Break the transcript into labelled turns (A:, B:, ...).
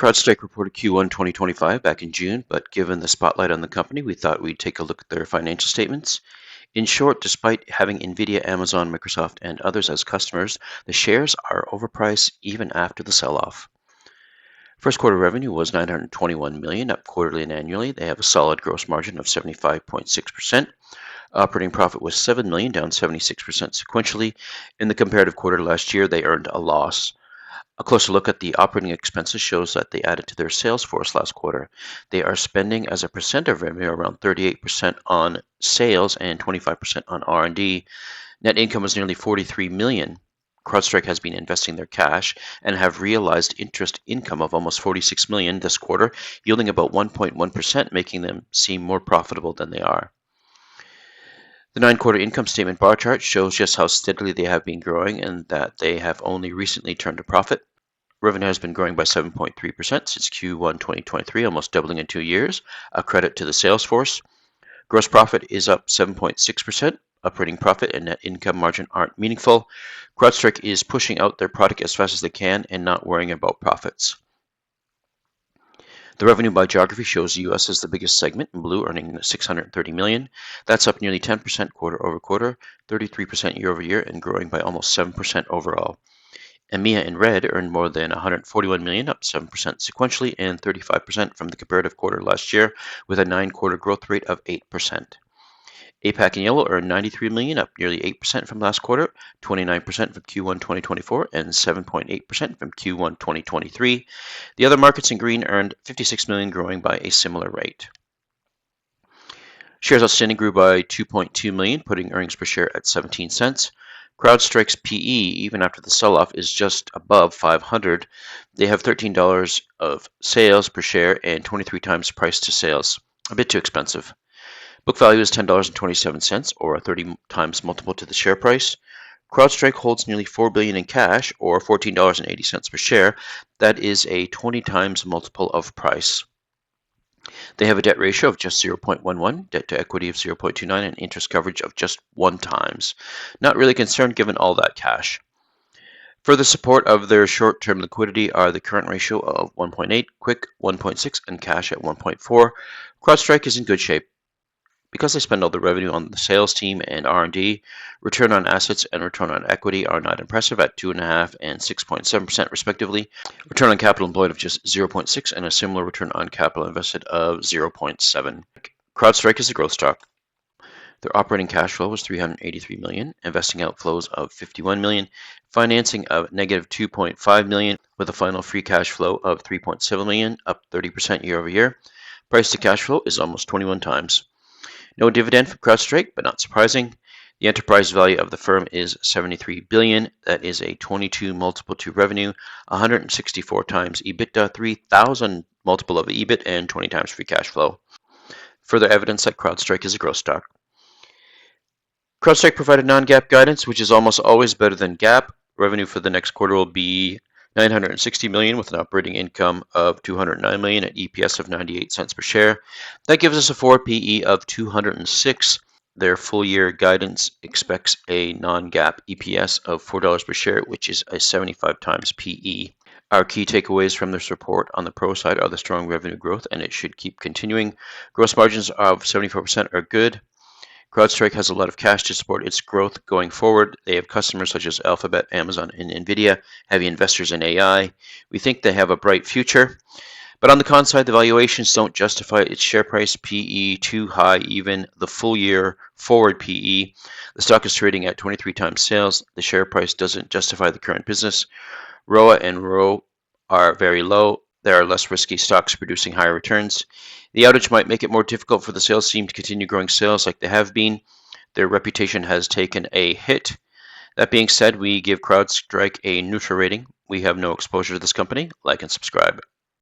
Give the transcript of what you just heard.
A: Crowdstrike reported Q1 2025 back in June, but given the spotlight on the company, we thought we'd take a look at their financial statements. In short, despite having Nvidia, Amazon, Microsoft, and others as customers, the shares are overpriced even after the sell-off. First quarter revenue was $921 million, up quarterly and annually. They have a solid gross margin of 75.6%. Operating profit was $7 million, down 76% sequentially. In the comparative quarter last year, they earned a loss. A closer look at the operating expenses shows that they added to their sales force last quarter. They are spending as a percent of revenue around 38% on sales and 25% on R&D. Net income was nearly $43 million. Crowdstrike has been investing their cash and have realized interest income of almost $46 million this quarter, yielding about 1.1%, making them seem more profitable than they are. The 9-quarter income statement bar chart shows just how steadily they have been growing and that they have only recently turned a profit. Revenue has been growing by 7.3% since Q1 2023, almost doubling in 2 years, a credit to the sales force. Gross profit is up 7.6%. Operating profit and net income margin aren't meaningful. Crowdstrike is pushing out their product as fast as they can and not worrying about profits. The revenue by geography shows the U.S. is the biggest segment in blue, earning $630 million. That's up nearly 10% quarter over quarter, 33% year over year, and growing by almost 7% overall. EMEA in red earned more than $141 million, up 7% sequentially and 35% from the comparative quarter last year, with a 9-quarter growth rate of 8%. APAC in yellow earned $93 million, up nearly 8% from last quarter, 29% from Q1 2024, and 7.8% from Q1 2023. The other markets in green earned $56 million, growing by a similar rate. Shares outstanding grew by 2.2 million, putting earnings per share at 17 cents. Crowdstrike's PE, even after the sell-off, is just above 500. They have $13 of sales per share and 23 times price to sales. A bit too expensive. Book value is $10.27, or a 30 times multiple to the share price. Crowdstrike holds nearly $4 billion in cash, or $14.80 per share. That is a 20 times multiple of price. They have a debt ratio of just 0.11, debt to equity of 0.29, and interest coverage of just 1 times. Not really concerned given all that cash. Further support of their short-term liquidity are the current ratio of 1.8, quick 1.6, and cash at 1.4. Crowdstrike is in good shape. Because they spend all the revenue on the sales team and R&D, return on assets and return on equity are not impressive at 2.5% and 6.7% respectively. Return on capital employed of just 0.6 and a similar return on capital invested of 0.7. Crowdstrike is a growth stock. Their operating cash flow was $383 million, investing outflows of $51 million, financing of negative $2.5 million, with a final free cash flow of $3.7 million, up 30% year over year. Price to cash flow is almost 21 times. No dividend from Crowdstrike, but not surprising. The enterprise value of the firm is $73 billion. That is a 22 multiple to revenue, 164 times EBITDA, 3,000 multiple of EBIT, and 20 times free cash flow. Further evidence that Crowdstrike is a growth stock. Crowdstrike provided non-GAAP guidance, which is almost always better than GAAP. Revenue for the next quarter will be $960 million, with an operating income of $209 million at EPS of 98 cents per share. That gives us a forward PE of 206. Their full-year guidance expects a non-GAAP EPS of $4 per share, which is a 75 times PE. Our key takeaways from this report on the pro side are the strong revenue growth, and it should keep continuing. Gross margins of 74% are good. Crowdstrike has a lot of cash to support its growth going forward. They have customers such as Alphabet, Amazon, and Nvidia, heavy investors in AI. We think they have a bright future. But on the con side, the valuations don't justify its share price, PE too high, even the full year forward PE. The stock is trading at 23 times sales. The share price doesn't justify the current business. ROA and ROE are very low. There are less risky stocks producing higher returns. The outage might make it more difficult for the sales team to continue growing sales like they have been. Their reputation has taken a hit. That being said, we give CrowdStrike a neutral rating. We have no exposure to this company. Like and subscribe.